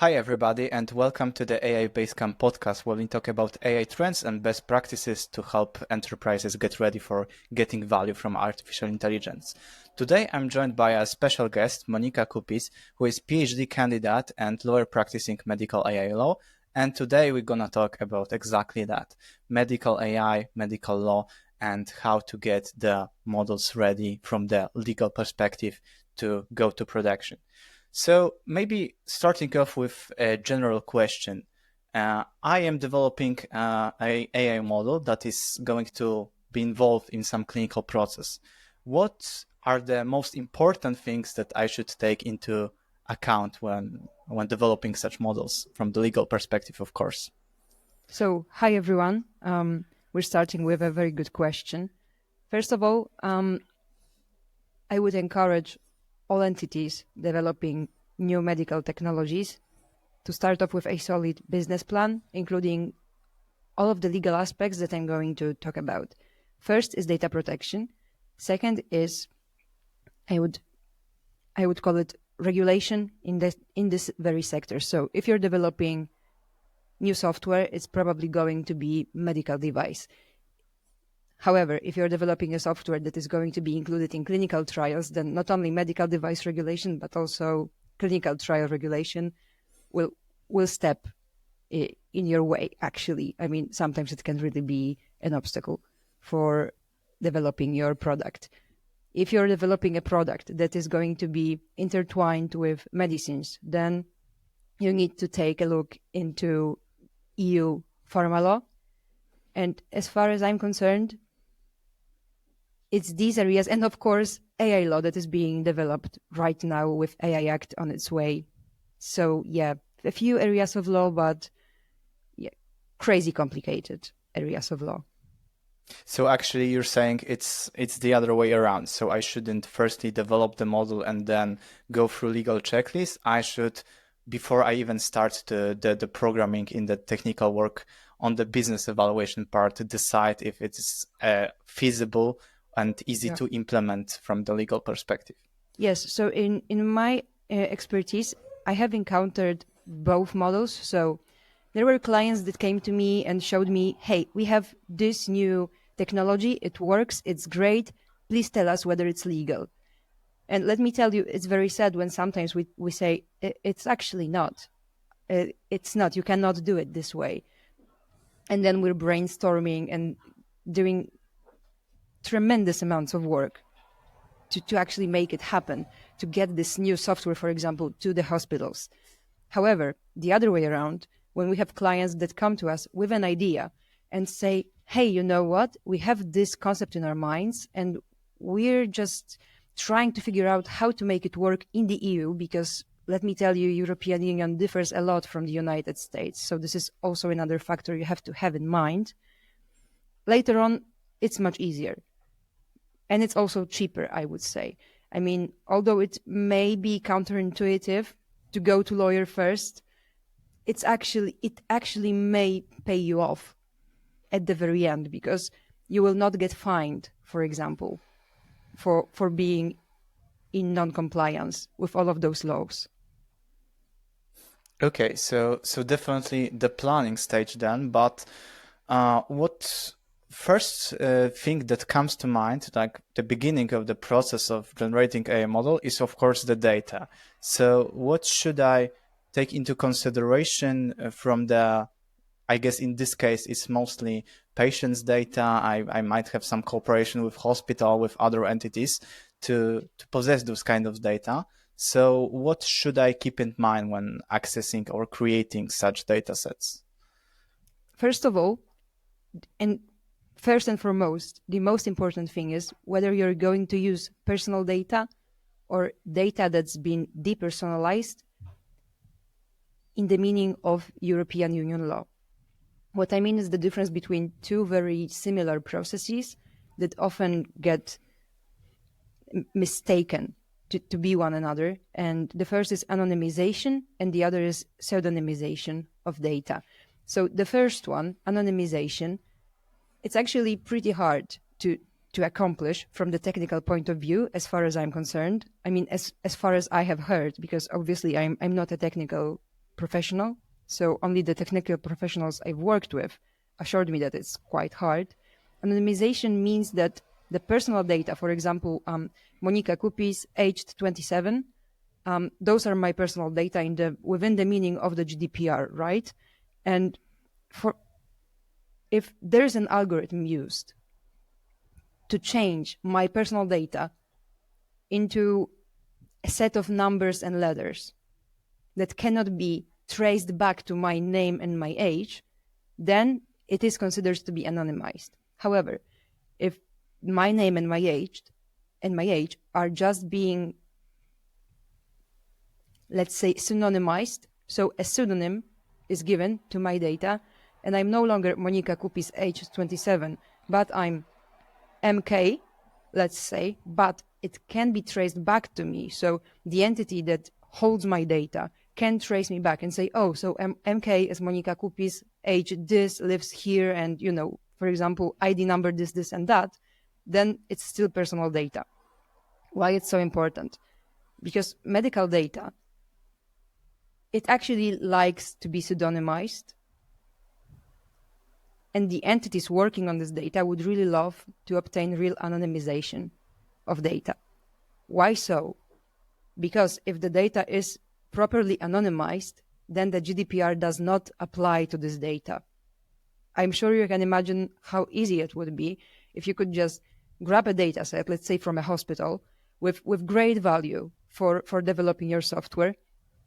Hi everybody and welcome to the AI Basecamp Podcast where we talk about AI trends and best practices to help enterprises get ready for getting value from artificial intelligence. Today I'm joined by a special guest, Monika Kupis, who is PhD candidate and lawyer practicing medical AI law. And today we're going to talk about exactly that, medical AI, medical law, and how to get the models ready from the legal perspective to go to production. So maybe starting off with a general question. I am developing an AI model that is going to be involved in some clinical process. What are the most important things that I should take into account when developing such models from the legal perspective, of course? So, hi everyone. We're starting with a very good question. First of all, I would encourage all entities developing new medical technologies to start off with a solid business plan, including all of the legal aspects that I'm going to talk about. First is data protection. Second is, I would call it regulation in this very sector. So, if you're developing new software, it's probably going to be medical device. However, if you're developing a software that is going to be included in clinical trials, then not only medical device regulation, but also clinical trial regulation will step in your way, actually. I mean, sometimes it can really be an obstacle for developing your product. If you're developing a product that is going to be intertwined with medicines, then you need to take a look into EU pharma law. And as far as I'm concerned, it's these areas, and of course, AI law that is being developed right now with AI Act on its way. So yeah, a few areas of law, but yeah, crazy complicated areas of law. So actually you're saying it's the other way around. So I shouldn't firstly develop the model and then go through legal checklists. I should, before I even start the programming in the technical work on the business evaluation part, to decide if it's feasible and easy to implement from the legal perspective. Yes. So in my expertise, I have encountered both models. So there were clients that came to me and showed me, hey, we have this new technology. It works. It's great. Please tell us whether it's legal. And let me tell you, it's very sad when sometimes we say, it's actually not. It's not. You cannot do it this way. And then we're brainstorming and doing tremendous amounts of work to actually make it happen, to get this new software, for example, to the hospitals. However, the other way around, when we have clients that come to us with an idea and say, hey, you know what? We have this concept in our minds and we're just trying to figure out how to make it work in the EU because, let me tell you, European Union differs a lot from the United States. So this is also another factor you have to have in mind. Later on, it's much easier. And it's also cheaper, I would say. I mean, although it may be counterintuitive to go to lawyer first, it actually may pay you off at the very end because you will not get fined, for example, for being in non-compliance with all of those laws. Okay, so definitely the planning stage then, but what first thing that comes to mind, like the beginning of the process of generating a model, is of course the data. So what should I take into consideration from the, I guess in this case, it's mostly patients' data. I might have some cooperation with hospital, with other entities to possess those kind of data. So what should I keep in mind when accessing or creating such data sets? First of all, and first and foremost, the most important thing is whether you're going to use personal data or data that's been depersonalized in the meaning of European Union law. What I mean is the difference between two very similar processes that often get mistaken to be one another. And the first is anonymization and the other is pseudonymization of data. So the first one, anonymization, it's actually pretty hard to accomplish from the technical point of view, as far as I'm concerned. I mean, as far as I have heard, because obviously I'm not a technical professional. So only the technical professionals I've worked with assured me that it's quite hard. Anonymization means that the personal data, for example, Monika Kupis, aged 27, those are my personal data within the meaning of the GDPR, right? And if there's an algorithm used to change my personal data into a set of numbers and letters that cannot be traced back to my name and my age, then it is considered to be anonymized. However, if my name and my age are just being, let's say, synonymized, so a pseudonym is given to my data, and I'm no longer Monika Kupis, age 27, but I'm MK, let's say, but it can be traced back to me. So the entity that holds my data can trace me back and say, oh, so MK is Monika Kupis, age this, lives here, and, for example, ID number this, and that, then it's still personal data. Why it's so important? Because medical data, it actually likes to be pseudonymized. And the entities working on this data would really love to obtain real anonymization of data. Why so? Because if the data is properly anonymized, then the GDPR does not apply to this data. I'm sure you can imagine how easy it would be if you could just grab a data set, let's say from a hospital, with great value for developing your software,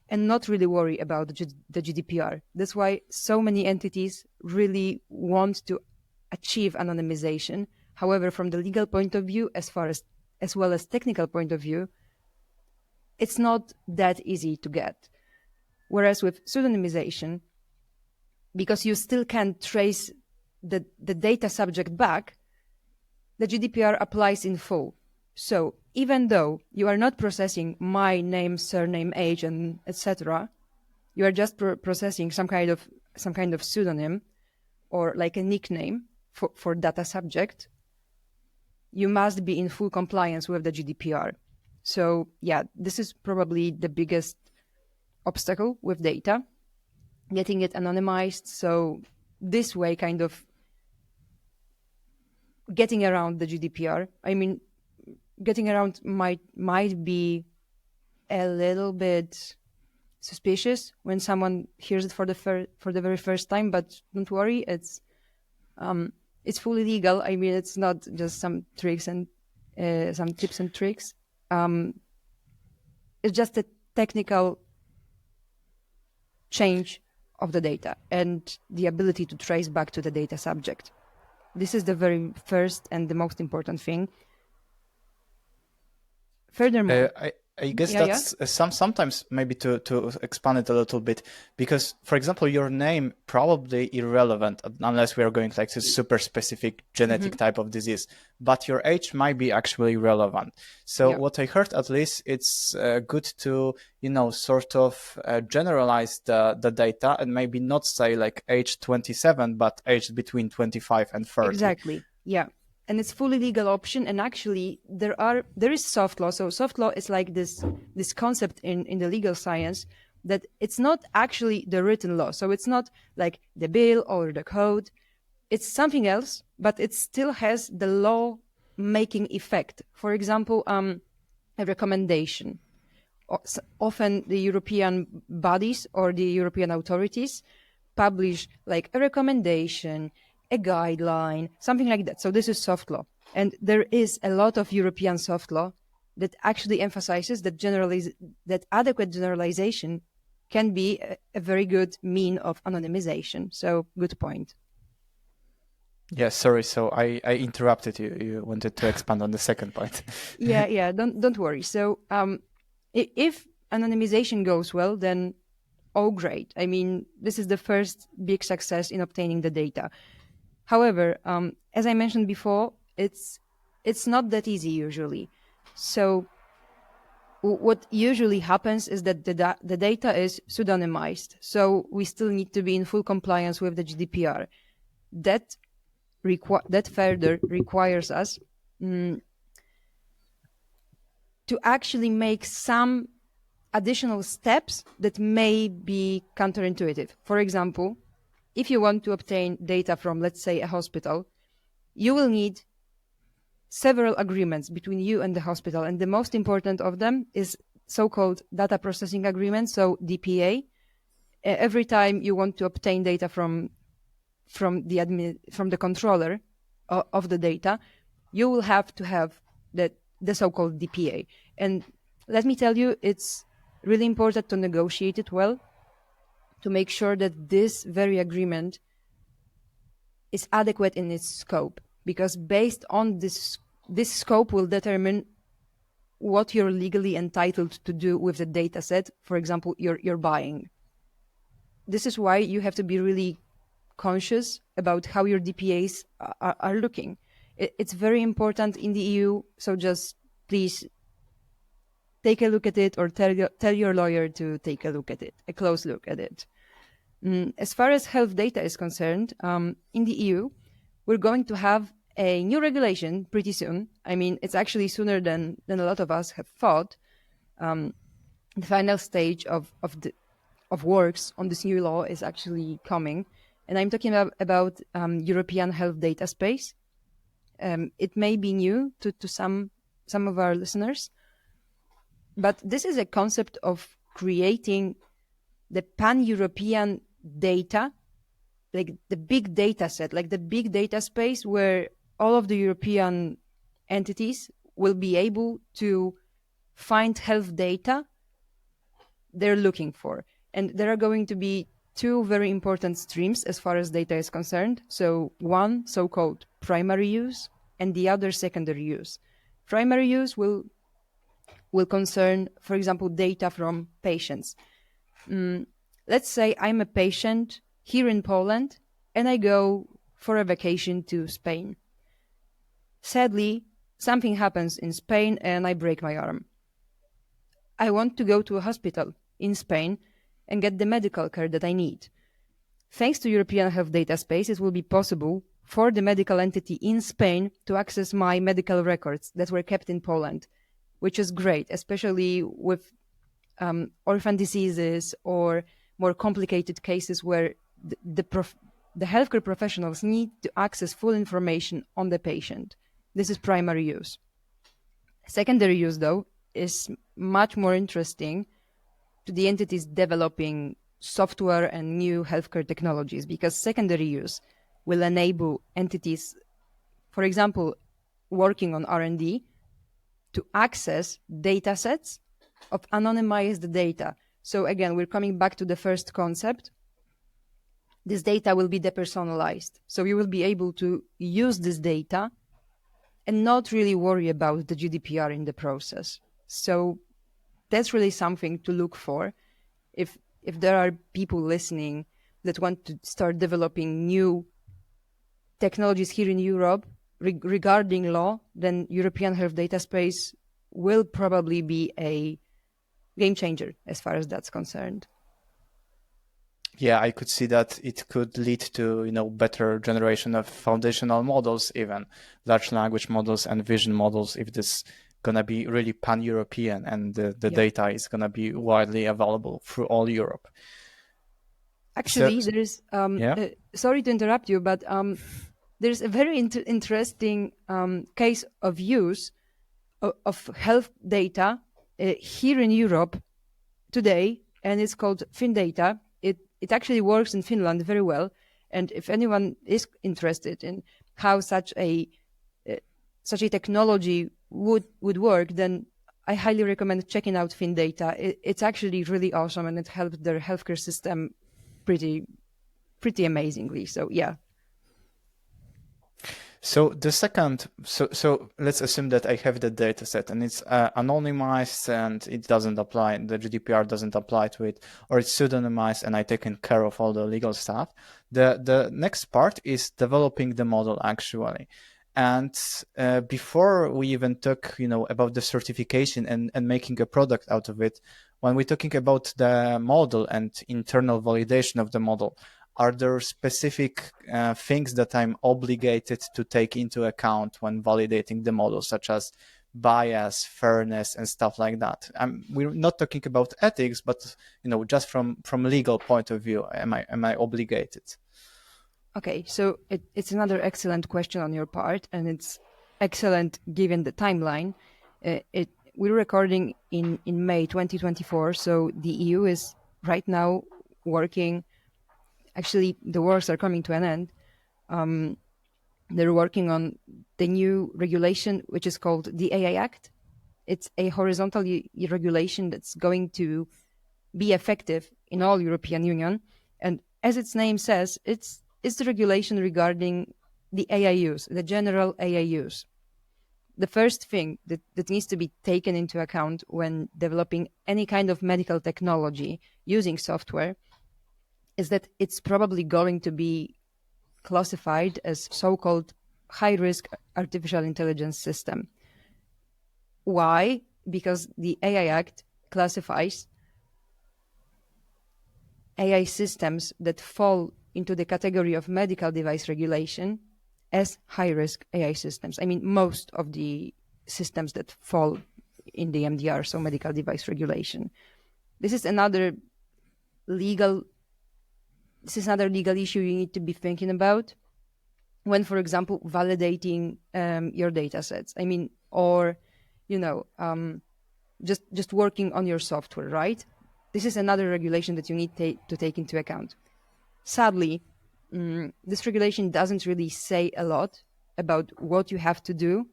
and not really worry about the GDPR. That's why so many entities really want to achieve anonymization. However, from the legal point of view, as well as technical point of view, it's not that easy to get. Whereas with pseudonymization, because you still can trace the data subject back, the GDPR applies in full. So even though you are not processing my name, surname, age, and etc., you are just processing some kind of pseudonym or like a nickname for data subject, you must be in full compliance with the GDPR. So yeah, this is probably the biggest obstacle with data, getting it anonymized. So this way, kind of getting around the GDPR. I mean, getting around might be a little bit suspicious when someone hears it for the very first time, but don't worry, it's fully legal. I mean, it's not just some tricks and some tips and tricks. It's just a technical change of the data and the ability to trace back to the data subject. This is the very first and the most important thing. Furthermore, I guess that's sometimes maybe to expand it a little bit, because, for example, your name probably irrelevant unless we are going like to super specific genetic type of disease, but your age might be actually relevant. So what I heard, at least, it's good to, sort of generalize the data and maybe not say like age 27, but age between 25 and 30. Exactly. Yeah. And it's fully legal option. And actually there is soft law. So soft law is like this concept in the legal science that it's not actually the written law. So it's not like the bill or the code. It's something else, but it still has the law making effect. For example, a recommendation. Often the European bodies or the European authorities publish like a recommendation, a guideline, something like that. So this is soft law. And there is a lot of European soft law that actually emphasizes that adequate generalization can be a very good mean of anonymization. So good point. Yeah, sorry. So I interrupted you. You wanted to expand on the second point. Yeah. Don't worry. So if anonymization goes well, then oh, great. I mean, this is the first big success in obtaining the data. However, as I mentioned before, it's not that easy usually. So what usually happens is that the data is pseudonymized. So we still need to be in full compliance with the GDPR. That further requires us to actually make some additional steps that may be counterintuitive. For example, if you want to obtain data from, let's say, a hospital, you will need several agreements between you and the hospital. And the most important of them is so-called data processing agreement, so DPA. Every time you want to obtain data from the controller of the data, you will have to have the so-called DPA. And let me tell you, it's really important to negotiate it well, to make sure that this very agreement is adequate in its scope, because based on this scope will determine what you're legally entitled to do with the data set, for example, you're buying. This is why you have to be really conscious about how your DPAs are looking. It's very important in the EU, so just please take a look at it, or tell your lawyer to take a look at it, a close look at it. As far as health data is concerned, in the EU, we're going to have a new regulation pretty soon. I mean, it's actually sooner than a lot of us have thought. The final stage of works on this new law is actually coming, and I'm talking about European health data space. It may be new to some of our listeners, but this is a concept of creating the pan-European data, like the big data set, like the big data space where all of the European entities will be able to find health data they're looking for. And there are going to be two very important streams as far as data is concerned. So one, so-called primary use, and the other, secondary use. Primary use will concern, for example, data from patients. Let's say I'm a patient here in Poland and I go for a vacation to Spain. Sadly, something happens in Spain and I break my arm. I want to go to a hospital in Spain and get the medical care that I need. Thanks to European Health Data Space, it will be possible for the medical entity in Spain to access my medical records that were kept in Poland, which is great, especially with orphan diseases or more complicated cases where the healthcare professionals need to access full information on the patient. This is primary use. Secondary use, though, is much more interesting to the entities developing software and new healthcare technologies, because secondary use will enable entities, for example, working on R&D, to access data sets of anonymized data. So again, we're coming back to the first concept. This data will be depersonalized. So you will be able to use this data and not really worry about the GDPR in the process. So that's really something to look for. If there are people listening that want to start developing new technologies here in Europe regarding law, then European Health Data Space will probably be a game changer as far as that's concerned. Yeah, I could see that it could lead to, better generation of foundational models, even large language models and vision models, if this gonna be really pan-European and the data is gonna be widely available through all Europe. Actually, there is, sorry to interrupt you, but there's a very interesting case of use of health data here in Europe today, and it's called FinData. It actually works in Finland very well, and if anyone is interested in how such a technology would work, then I highly recommend checking out FinData. It's actually really awesome, and it helps their healthcare system pretty amazingly. So yeah. So the second, so let's assume that I have the data set and it's anonymized and it doesn't apply, the GDPR doesn't apply to it, or it's pseudonymized and I taken care of all the legal stuff. The next part is developing the model actually. And before we even talk, about the certification and making a product out of it, when we're talking about the model and internal validation of the model, are there specific things that I'm obligated to take into account when validating the model, such as bias, fairness, and stuff like that. We're not talking about ethics, but just from legal point of view, am I obligated? Okay, so it's another excellent question on your part, and it's excellent given the timeline. We're recording in May 2024, so the EU is right now working. Actually, the wars are coming to an end. They're working on the new regulation, which is called the AI Act. It's a horizontal regulation that's going to be effective in all European Union. And as its name says, it's the regulation regarding the AI use, the general AI use. The first thing that needs to be taken into account when developing any kind of medical technology using software is that it's probably going to be classified as so-called high-risk artificial intelligence system. Why? Because the AI Act classifies AI systems that fall into the category of medical device regulation as high-risk AI systems. I mean, most of the systems that fall in the MDR, so medical device regulation. This is another legal issue you need to be thinking about when, for example, validating your data sets. I mean, or, just working on your software, right? This is another regulation that you need to take into account. Sadly, this regulation doesn't really say a lot about what you have to do,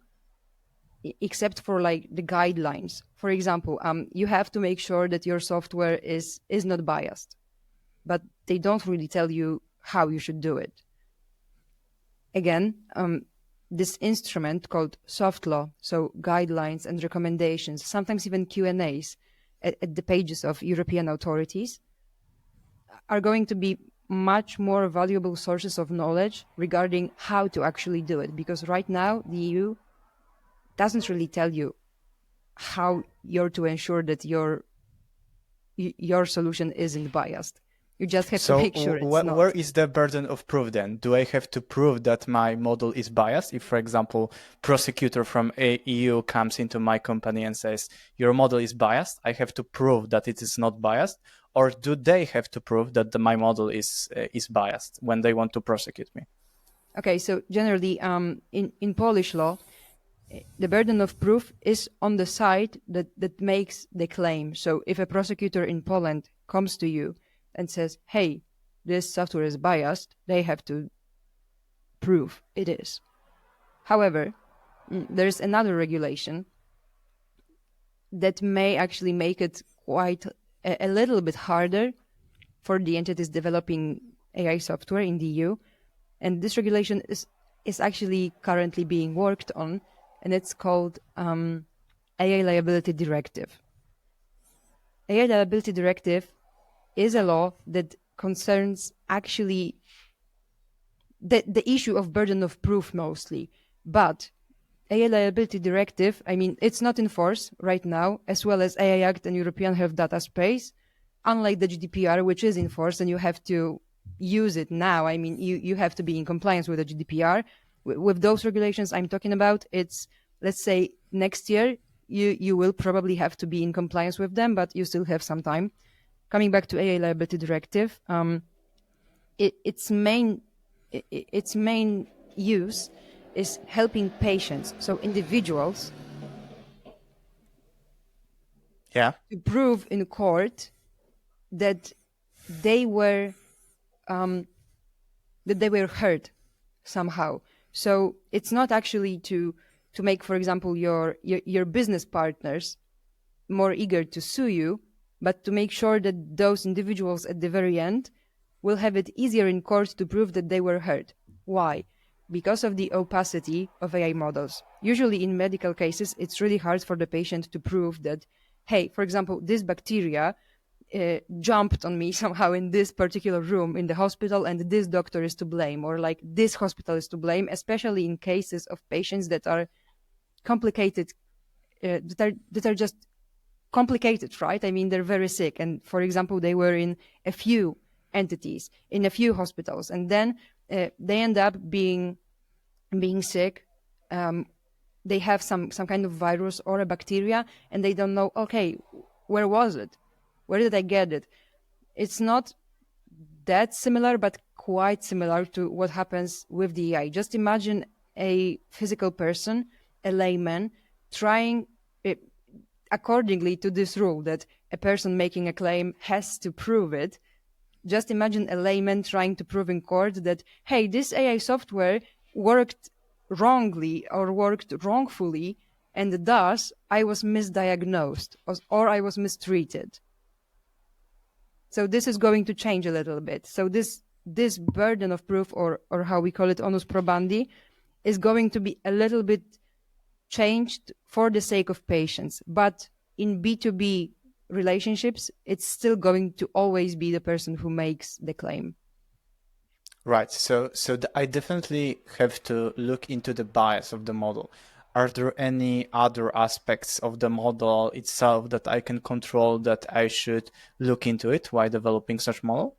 except for like the guidelines. For example, you have to make sure that your software is not biased, but they don't really tell you how you should do it. Again, this instrument called soft law, so guidelines and recommendations, sometimes even Q&As at the pages of European authorities, are going to be much more valuable sources of knowledge regarding how to actually do it. Because right now, the EU doesn't really tell you how you're to ensure that your solution isn't biased. You just have to make sure it's not. Where is the burden of proof then? Do I have to prove that my model is biased? If, for example, prosecutor from EU comes into my company and says, your model is biased, I have to prove that it is not biased? Or do they have to prove that my model is biased when they want to prosecute me? Okay, so generally, in Polish law, the burden of proof is on the side that makes the claim. So if a prosecutor in Poland comes to you and says, hey, this software is biased, they have to prove it is. However, there's another regulation that may actually make it quite a little bit harder for the entities developing AI software in the EU. And this regulation is actually currently being worked on, and it's called AI Liability Directive. AI Liability Directive is a law that concerns actually the issue of burden of proof mostly. But AI Liability Directive, I mean, it's not in force right now, as well as AI Act and European Health Data Space, unlike the GDPR, which is in force and you have to use it now. I mean, you have to be in compliance with the GDPR. With those regulations I'm talking about, it's, let's say, next year, you will probably have to be in compliance with them, but you still have some time. Coming back to AI Liability Directive, its main use is helping patients, so individuals, to prove in court that they were heard somehow. So it's not actually to make, for example, your business partners more eager to sue you, but to make sure that those individuals at the very end will have it easier in court to prove that they were heard. Why? Because of the opacity of AI models. Usually in medical cases, it's really hard for the patient to prove that, hey, for example, this bacteria jumped on me somehow in this particular room in the hospital and this doctor is to blame, or like this hospital is to blame, especially in cases of patients that are complicated, that are just complicated, right? I mean, they're very sick. And for example, they were in a few entities, in a few hospitals. And then they end up being sick they have some kind of virus or a bacteria, and they don't know, okay, where was it? Where did I get it? It's not that similar, but quite similar to what happens with the AI. Just imagine a physical person, a layman, trying accordingly to this rule that a person making a claim has to prove it. Just imagine a layman trying to prove in court that, hey, this AI software worked wrongly or worked wrongfully, and thus I was misdiagnosed or I was mistreated. So this is going to change a little bit. So this burden of proof, or how we call it, onus probandi, is going to be a little bit changed for the sake of patients. But in B2B relationships, it's still going to always be the person who makes the claim. Right. So I definitely have to look into the bias of the model. Are there any other aspects of the model itself that I can control that I should look into it while developing such model?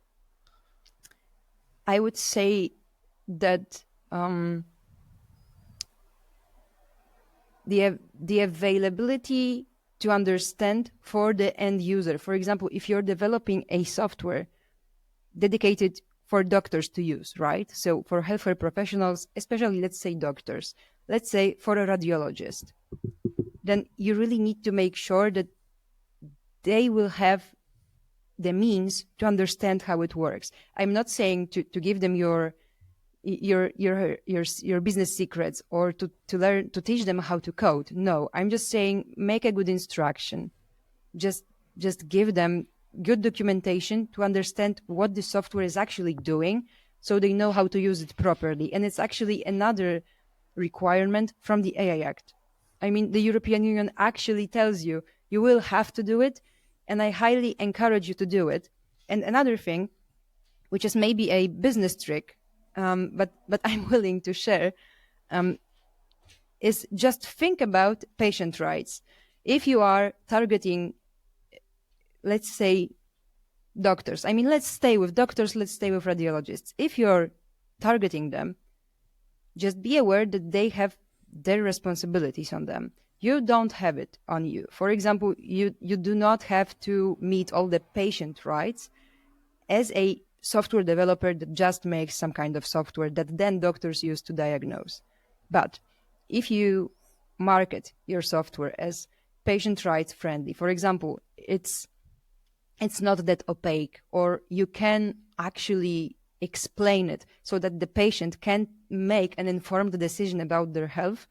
I would say that the availability to understand for the end user. For example, if you're developing a software dedicated for doctors to use, right? So for healthcare professionals, especially let's say doctors, let's say for a radiologist, then you really need to make sure that they will have the means to understand how it works. I'm not saying to give them your business secrets or to teach them how to code. No, I'm just saying make a good instruction. Just give them good documentation to understand what the software is actually doing, so they know how to use it properly. And it's actually another requirement from the AI Act. I mean, the European Union actually tells you you will have to do it, and I highly encourage you to do it. And another thing, which is maybe a business trick, but I'm willing to share, is just think about patient rights. If you are targeting, let's say, doctors, I mean, let's stay with doctors, let's stay with radiologists. If you're targeting them, just be aware that they have their responsibilities on them. You don't have it on you. For example, you do not have to meet all the patient rights as a software developer that just makes some kind of software that then doctors use to diagnose. But if you market your software as patient rights friendly, for example, it's not that opaque, or you can actually explain it so that the patient can make an informed decision about their health,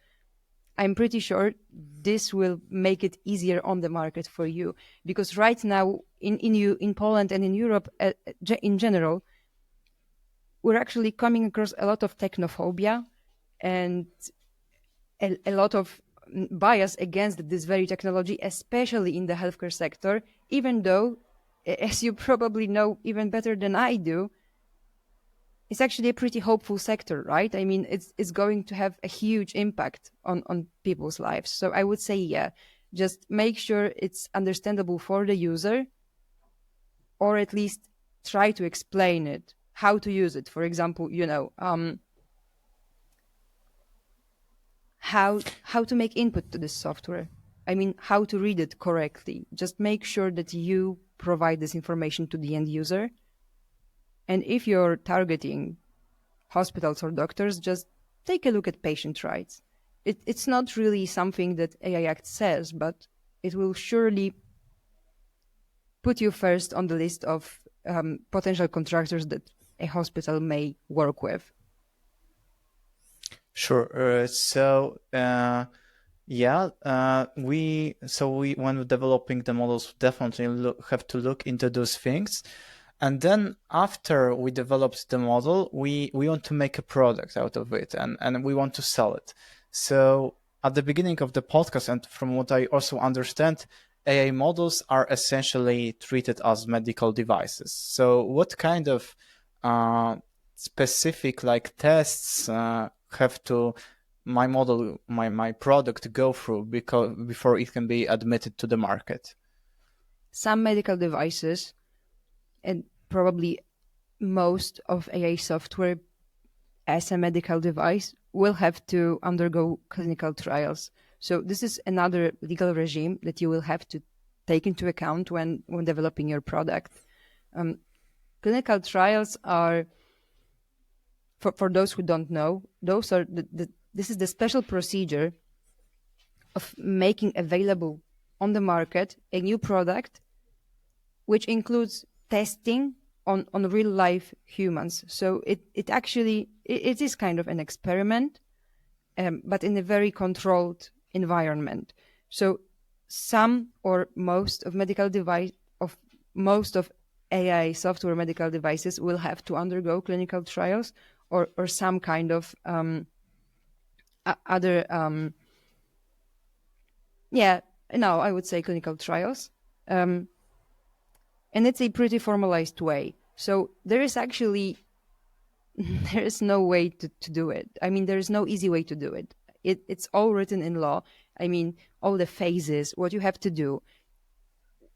I'm pretty sure this will make it easier on the market for you. Because right now in Poland and in Europe in general, we're actually coming across a lot of technophobia and a lot of bias against this very technology, especially in the healthcare sector, even though, as you probably know even better than I do, it's actually a pretty hopeful sector, right? I mean, it's going to have a huge impact on people's lives. So I would say, yeah, just make sure it's understandable for the user, or at least try to explain it, how to use it. For example, how to make input to this software. I mean, how to read it correctly. Just make sure that you provide this information to the end user. And if you're targeting hospitals or doctors, just take a look at patient rights. It's not really something that AI Act says, but it will surely put you first on the list of potential contractors that a hospital may work with. Sure. We when developing the models, definitely have to look into those things. And then after we developed the model, we want to make a product out of it, and we want to sell it. So at the beginning of the podcast, and from what I also understand, AI models are essentially treated as medical devices. So what kind of specific like tests have to my product go through before it can be admitted to the market? Some medical devices, and probably most of AI software, as a medical device will have to undergo clinical trials. So this is another legal regime that you will have to take into account when developing your product. Clinical trials are, for those who don't know, those are this is the special procedure of making available on the market a new product, which includes testing on real life humans. So it is kind of an experiment, but in a very controlled environment. So some or most of most of AI software medical devices will have to undergo clinical trials or some kind of other I would say clinical trials. And it's a pretty formalized way. So there is actually there is no way to do it. I mean, there is no easy way to do it. It's all written in law. I mean, all the phases, what you have to do,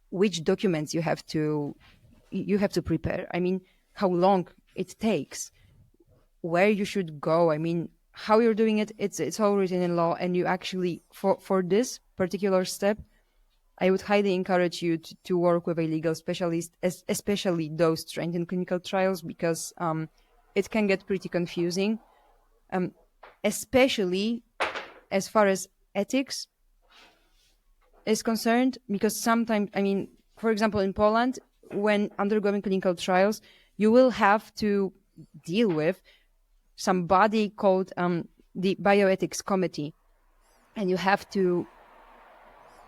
which documents you have to prepare. I mean, how long it takes, where you should go. I mean, how you're doing it. It's all written in law, and you actually for this particular step, I would highly encourage you to work with a legal specialist, especially those trained in clinical trials, because it can get pretty confusing, especially as far as ethics is concerned, because sometimes, I mean, for example, in Poland, when undergoing clinical trials, you will have to deal with some body called the Bioethics Committee, and you have to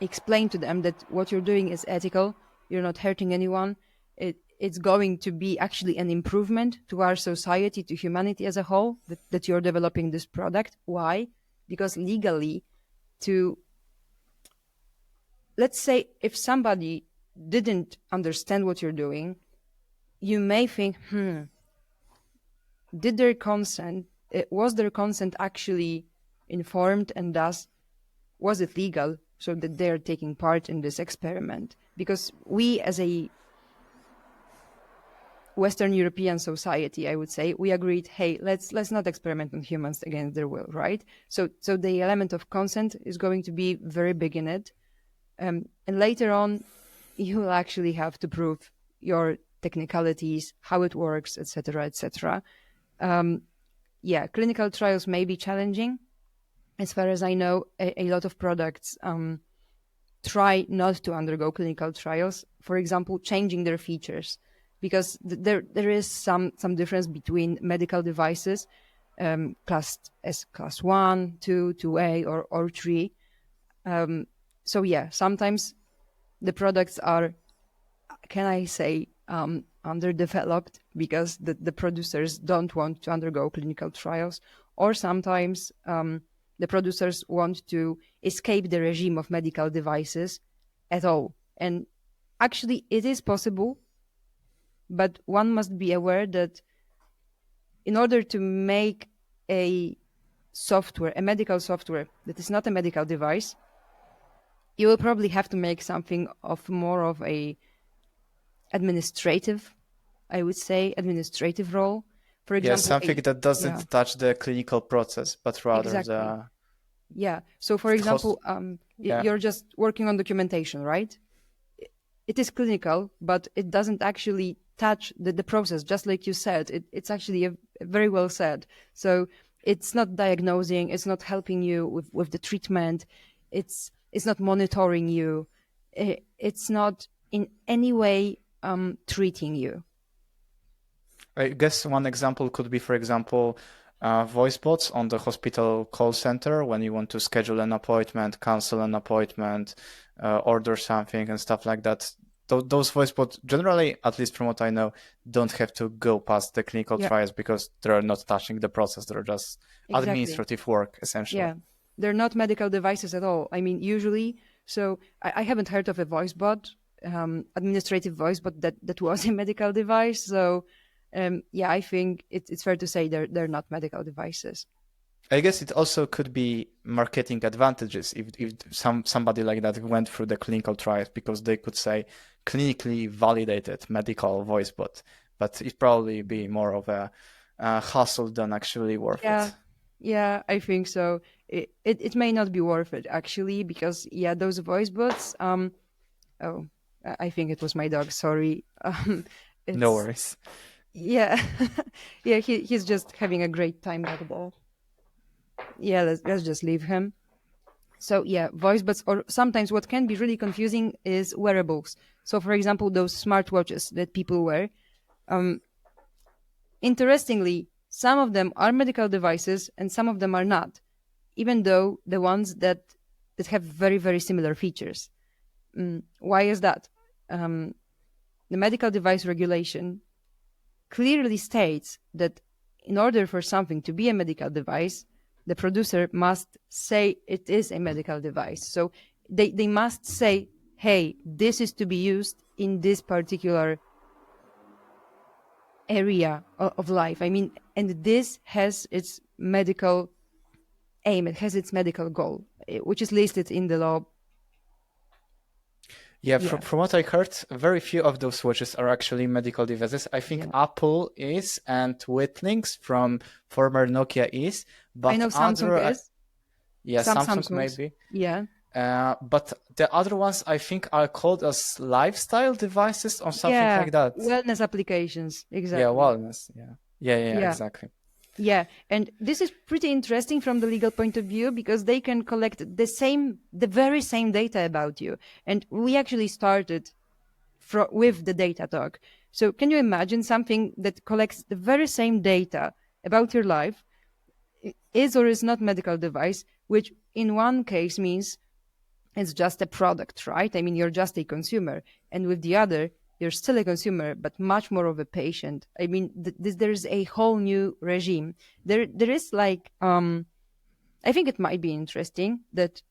explain to them that what you're doing is ethical, you're not hurting anyone, it's going to be actually an improvement to our society, to humanity as a whole, that you're developing this product. Why? Because legally, let's say if somebody didn't understand what you're doing, you may think, did their consent, was their consent actually informed, and thus was it legal, so that they're taking part in this experiment? Because we, as a Western European society, I would say, we agreed, hey, let's not experiment on humans against their will, right? So the element of consent is going to be very big in it, and later on, you will actually have to prove your technicalities, how it works, etc., etc. Clinical trials may be challenging. As far as I know, a lot of products try not to undergo clinical trials. For example, changing their features, because there is some difference between medical devices, class 1, 2, 2A, or 3. Sometimes the products are, can I say, underdeveloped because the producers don't want to undergo clinical trials, or sometimes the producers want to escape the regime of medical devices at all. And actually, it is possible, but one must be aware that in order to make a medical software that is not a medical device, you will probably have to make something of more of a administrative role. For example, something that doesn't touch the clinical process, but rather exactly. So for example, you're just working on documentation, right? It is clinical, but it doesn't actually touch the process, just like you said. It's actually very well said. So it's not diagnosing, it's not helping you with the treatment, it's not monitoring you, it's not in any way treating you. I guess one example could be, for example, voice bots on the hospital call center when you want to schedule an appointment, cancel an appointment, order something and stuff like that. Those voice bots generally, at least from what I know, don't have to go past the clinical trials because they're not touching the process. They're just administrative work, essentially. Yeah, they're not medical devices at all. I mean, usually, so I haven't heard of a voice bot, administrative voice bot that was a medical device. So I think it's fair to say they're not medical devices. I guess it also could be marketing advantages if somebody like that went through the clinical trials, because they could say clinically validated medical voice bot, but it'd probably be more of a hassle than actually worth Yeah, it. yeah, I think so. It may not be worth it actually, because yeah, those voice bots. Oh, I think it was my dog. Sorry. No It's worries. yeah, yeah. He's just having a great time back there. Yeah, let's just leave him. So yeah, voice bots, or sometimes what can be really confusing is wearables. So for example, those smartwatches that people wear. Um, Interestingly, some of them are medical devices and some of them are not, even though the ones that have very similar features. Why is that? Um, the medical device regulation clearly states that in order for something to be a medical device, the producer must say it is a medical device. So they must say, hey, this is to be used in this particular area of life. I mean, and this has its medical aim, it has its medical goal, which is listed in the law. Yeah, Yeah, from what I heard, very few of those watches are actually medical devices. I think yeah. Apple is and Witlinks from former Nokia is, I but know Samsung other, is, yeah, some Samsung Samsungs. maybe. Yeah. But the other ones I think are called as lifestyle devices or something Yeah. like that. Wellness applications. Yeah, Exactly. wellness. Yeah, yeah, Yeah. exactly. Yeah. And this is pretty interesting from the legal point of view because they can collect the very same data about you. And we actually started with the data talk. So can you imagine something that collects the very same data about your life, is or is not medical device, which in one case means it's just a product, right? I mean, you're just a consumer. And with the other, you're still a consumer, but much more of a patient. I mean, there's a whole new regime. There is like, I think it might be interesting that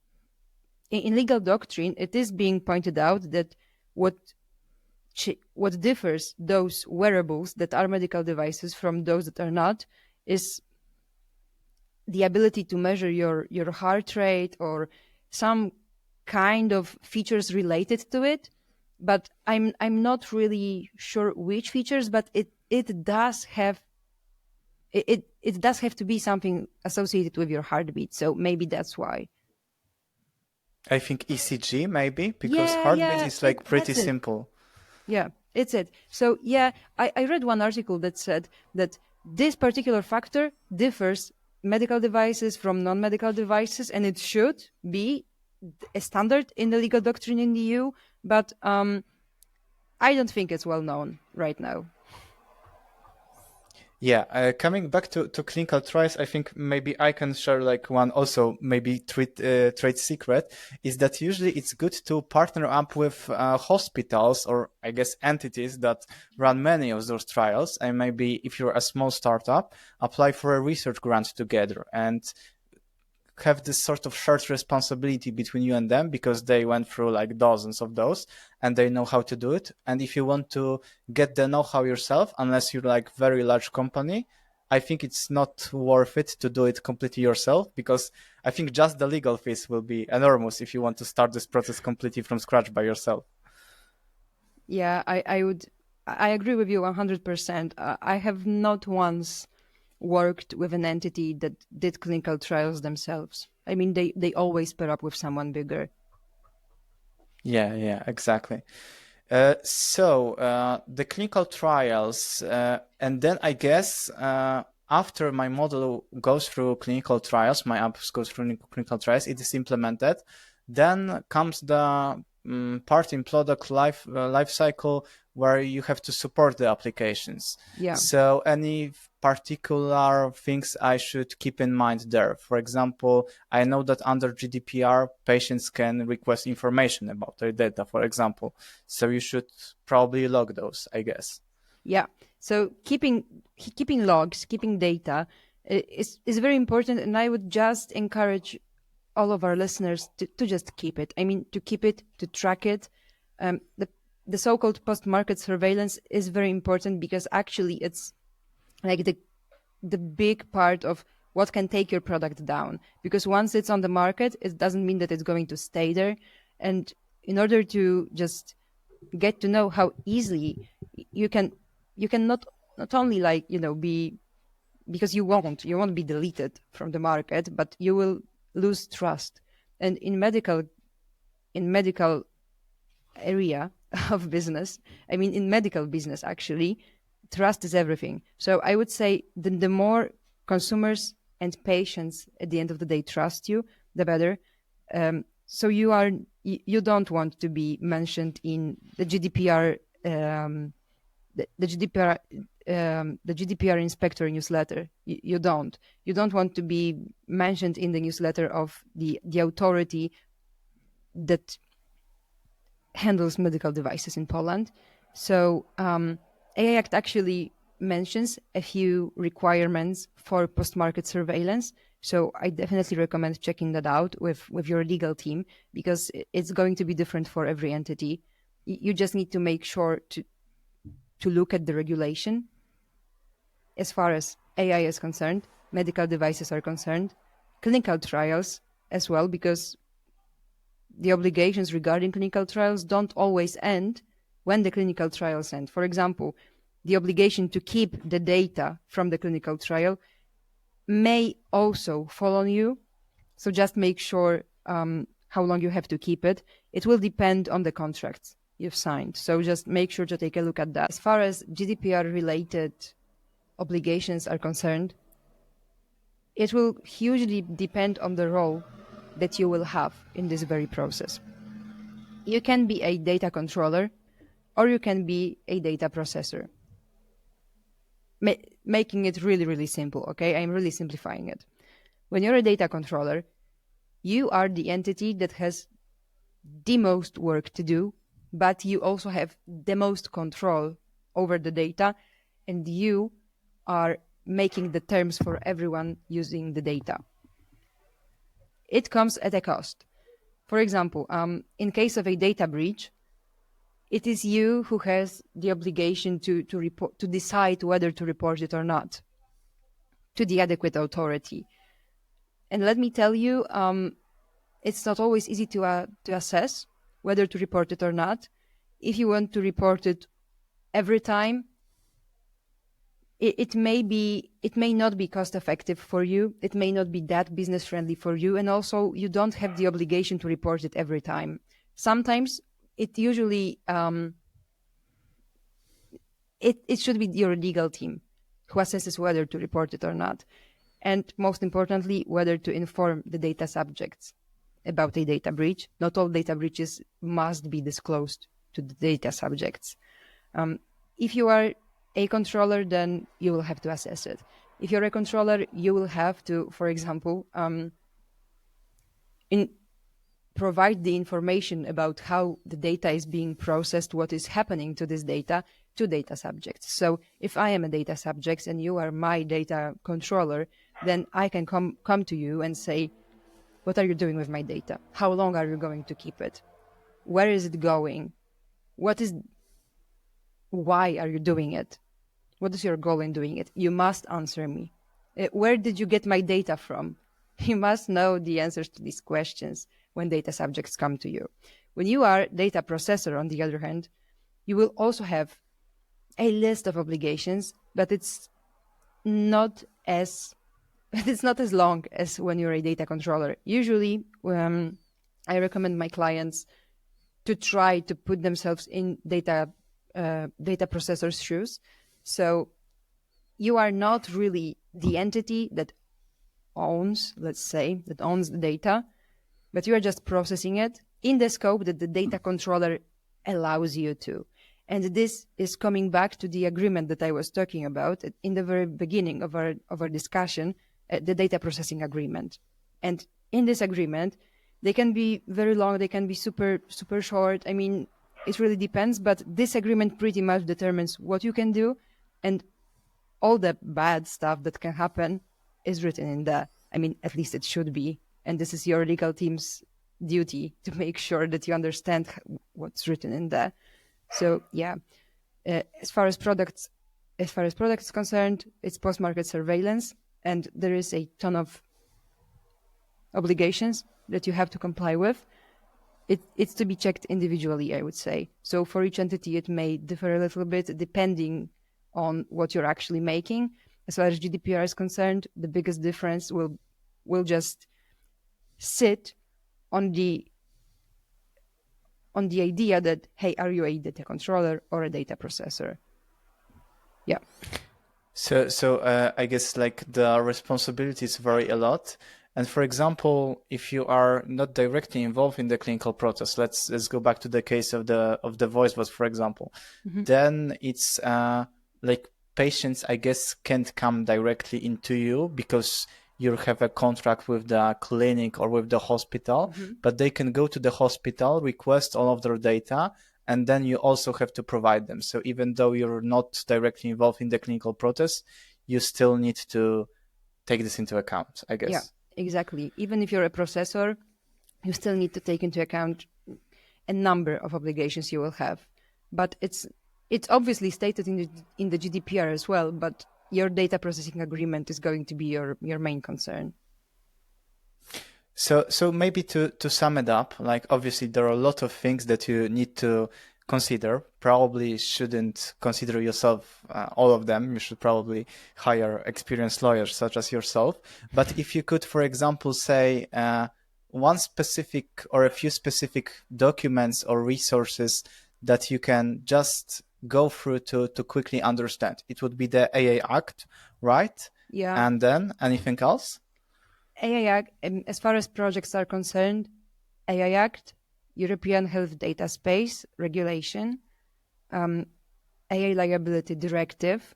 in legal doctrine, it is being pointed out that what what differs those wearables that are medical devices from those that are not is the ability to measure your heart rate or some kind of features related to it, but I'm not really sure which features, but it does have it does have to be something associated with your heartbeat, so maybe that's why. I think ECG maybe because Yeah, heartbeat yeah, is like pretty that's it. simple. Yeah, it's it. So yeah, I read one article that said that this particular factor differs medical devices from non-medical devices, and it should be a standard in the legal doctrine in the EU, but I don't think it's well known right now. Yeah, coming back to clinical trials, I think maybe I can share like one also maybe trade secret is that usually it's good to partner up with hospitals or I guess entities that run many of those trials. And maybe if you're a small startup, apply for a research grant together and have this sort of shared responsibility between you and them because they went through like dozens of those and they know how to do it. And if you want to get the know-how yourself, unless you're like very large company, I think it's not worth it to do it completely yourself because I think just the legal fees will be enormous if you want to start this process completely from scratch by yourself. Yeah, I agree with you 100%. I have not once worked with an entity that did clinical trials themselves. I mean, they always pair up with someone bigger. Yeah, exactly. The clinical trials, and then I guess after my model goes through clinical trials, my app goes through clinical trials, it is implemented. Then comes the part in product life cycle where you have to support the applications. Yeah. So any particular things I should keep in mind there? For example, I know that under GDPR, patients can request information about their data, for example. So you should probably log those, I guess. Yeah. So keeping logs, keeping data is very important, and I would just encourage all of our listeners to just keep it. I mean, to keep it, to track it. The so-called post-market surveillance is very important because actually it's like the big part of what can take your product down. Because once it's on the market, it doesn't mean that it's going to stay there. And in order to just get to know how easily you can not only like be because you won't be deleted from the market, but you will lose trust. And in medical area of business, I mean, in medical business, actually, trust is everything. So I would say the more consumers and patients at the end of the day trust you, the better. So you don't want to be mentioned in the GDPR, the GDPR, the GDPR inspector newsletter. You don't want to be mentioned in the newsletter of the authority that handles medical devices in Poland. So AI Act actually mentions a few requirements for post-market surveillance. So I definitely recommend checking that out with your legal team, because it's going to be different for every entity. You just need to make sure to look at the regulation as far as AI is concerned, medical devices are concerned, clinical trials as well, because the obligations regarding clinical trials don't always end when the clinical trials end. For example, the obligation to keep the data from the clinical trial may also fall on you. So just make sure how long you have to keep it. It will depend on the contracts you've signed. So just make sure to take a look at that. As far as GDPR related obligations are concerned, it will hugely depend on the role that you will have in this very process. You can be a data controller or you can be a data processor. Making it really, really simple, okay? I'm really simplifying it. When you're a data controller, you are the entity that has the most work to do, but you also have the most control over the data, and you are making the terms for everyone using the data. It comes at a cost. For example, in case of a data breach, it is you who has the obligation to decide whether to report it or not to the adequate authority. And let me tell you, it's not always easy to assess whether to report it or not. If you want to report it every time, it may not be cost effective for you. It may not be that business friendly for you. And also you don't have the obligation to report it every time. Sometimes it usually, it should be your legal team who assesses whether to report it or not. And most importantly, whether to inform the data subjects about a data breach. Not all data breaches must be disclosed to the data subjects. If you are a controller, then you will have to assess it. If you're a controller, you will have to, for example, provide the information about how the data is being processed, what is happening to this data, to data subjects. So if I am a data subject and you are my data controller, then I can come to you and say, what are you doing with my data? How long are you going to keep it? Where is it going? Why are you doing it? What is your goal in doing it? You must answer me. Where did you get my data from? You must know the answers to these questions when data subjects come to you. When you are data processor, on the other hand, you will also have a list of obligations, but it's not as long as when you're a data controller. Usually, I recommend my clients to try to put themselves in data processor's shoes. So you are not really the entity that owns the data, but you are just processing it in the scope that the data controller allows you to. And this is coming back to the agreement that I was talking about in the very beginning of our discussion, the data processing agreement. And in this agreement, they can be very long, they can be super, super short. I mean, it really depends, but this agreement pretty much determines what you can do, and all the bad stuff that can happen is written in there. I mean, at least it should be. And this is your legal team's duty to make sure that you understand what's written in there. So yeah, as far as products is concerned, it's post-market surveillance, and there is a ton of obligations that you have to comply with. It's to be checked individually, I would say. So for each entity, it may differ a little bit depending on what you're actually making. as far as GDPR is concerned, the biggest difference will just sit on the idea that, hey, are you a data controller or a data processor? Yeah. So I guess like the responsibilities vary a lot. And for example, if you are not directly involved in the clinical process, let's go back to the case of the voice bot, for example, then it's like patients, I guess, can't come directly into you because you have a contract with the clinic or with the hospital, but they can go to the hospital, request all of their data, and then you also have to provide them. So even though you're not directly involved in the clinical process, you still need to take this into account, I guess. Yeah, exactly. Even if you're a processor, you still need to take into account a number of obligations you will have. But it's obviously stated in the GDPR as well, but your data processing agreement is going to be your main concern. So maybe to sum it up, like obviously there are a lot of things that you need to consider. Probably shouldn't consider yourself all of them. You should probably hire experienced lawyers such as yourself. But if you could, for example, say one specific or a few specific documents or resources that you can just go through to quickly understand, it would be the AA Act, right? Yeah. And then anything else? AI Act, as far as projects are concerned, AI Act, European Health Data Space Regulation, AI Liability Directive.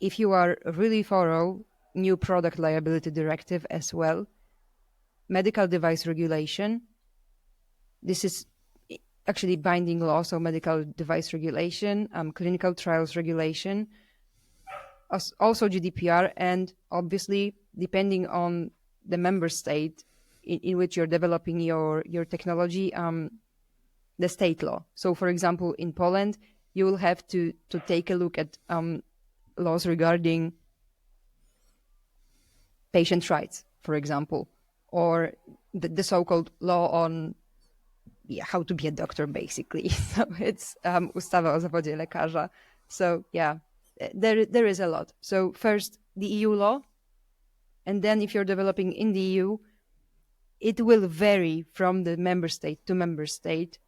If you are really thorough, new Product Liability Directive as well, Medical Device Regulation. This is actually binding law, so Medical Device Regulation, Clinical Trials Regulation, also GDPR, and obviously, depending on the member state in which you're developing your technology, the state law. So, for example, in Poland, you will have to take a look at laws regarding patient rights, for example, or the so-called law on how to be a doctor, basically. So it's ustawa o zawodzie lekarza. So yeah, there is a lot. So first, the EU law, and then if you're developing in the EU, it will vary from the member state to member state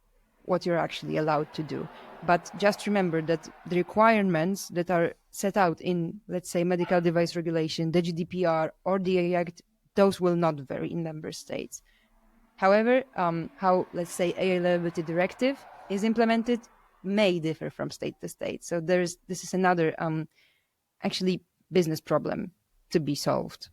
what you're actually allowed to do. But just remember that the requirements that are set out in, let's say, medical device regulation, the GDPR, or the AI Act, those will not vary in member states. However, how, let's say, AI liability directive is implemented may differ from state to state. So this is another actually business problem to be solved.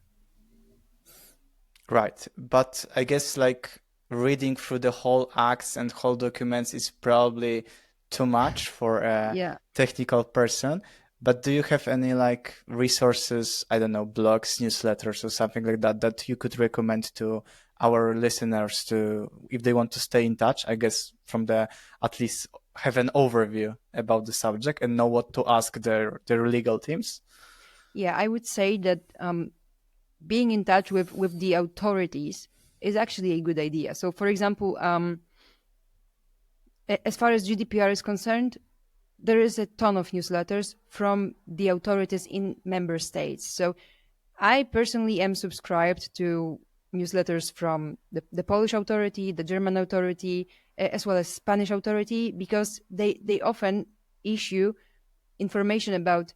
Right. But I guess like reading through the whole acts and whole documents is probably too much for a technical person. But do you have any like resources, I don't know, blogs, newsletters or something like that that you could recommend to our listeners to, if they want to stay in touch, I guess from the, at least have an overview about the subject and know what to ask their legal teams? Yeah, I would say that being in touch with the authorities is actually a good idea. So, for example, as far as GDPR is concerned, there is a ton of newsletters from the authorities in member states. So I personally am subscribed to newsletters from the Polish authority, the German authority, as well as Spanish authority, because they often issue information about,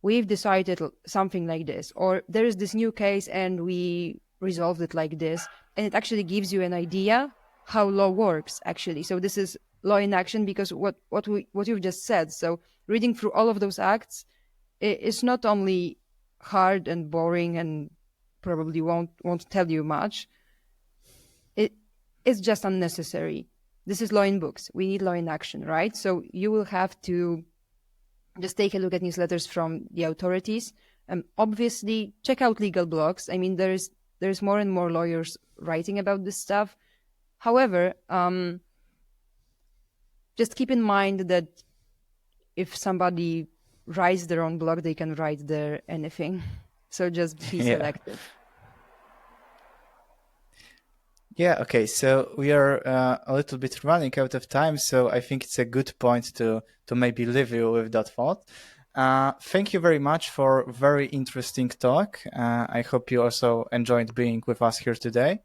we've decided something like this, or there is this new case and we resolved it like this. And it actually gives you an idea how law works, actually. So this is law in action, because what you've just said. So reading through all of those acts is not only hard and boring and probably won't tell you much. It's just unnecessary. This is law in books. We need law in action, right? So you will have to just take a look at newsletters from the authorities. Obviously, check out legal blogs. I mean, there's more and more lawyers writing about this stuff. However, just keep in mind that if somebody writes their own blog, they can write there anything. So just be selective. Yeah, okay. So we are a little bit running out of time. So I think it's a good point to maybe leave you with that thought. Thank you very much for very interesting talk. I hope you also enjoyed being with us here today.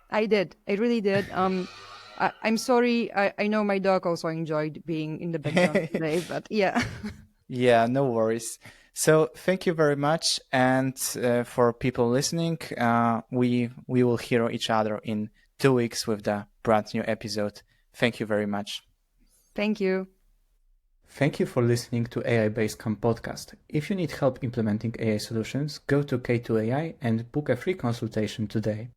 I did. I really did. I'm sorry. I know my dog also enjoyed being in the background today, but yeah. Yeah, no worries. So thank you very much. And for people listening, we will hear each other in 2 weeks with the brand new episode. Thank you very much. Thank you. Thank you for listening to AI Basecamp Podcast. If you need help implementing AI solutions, go to K2AI and book a free consultation today.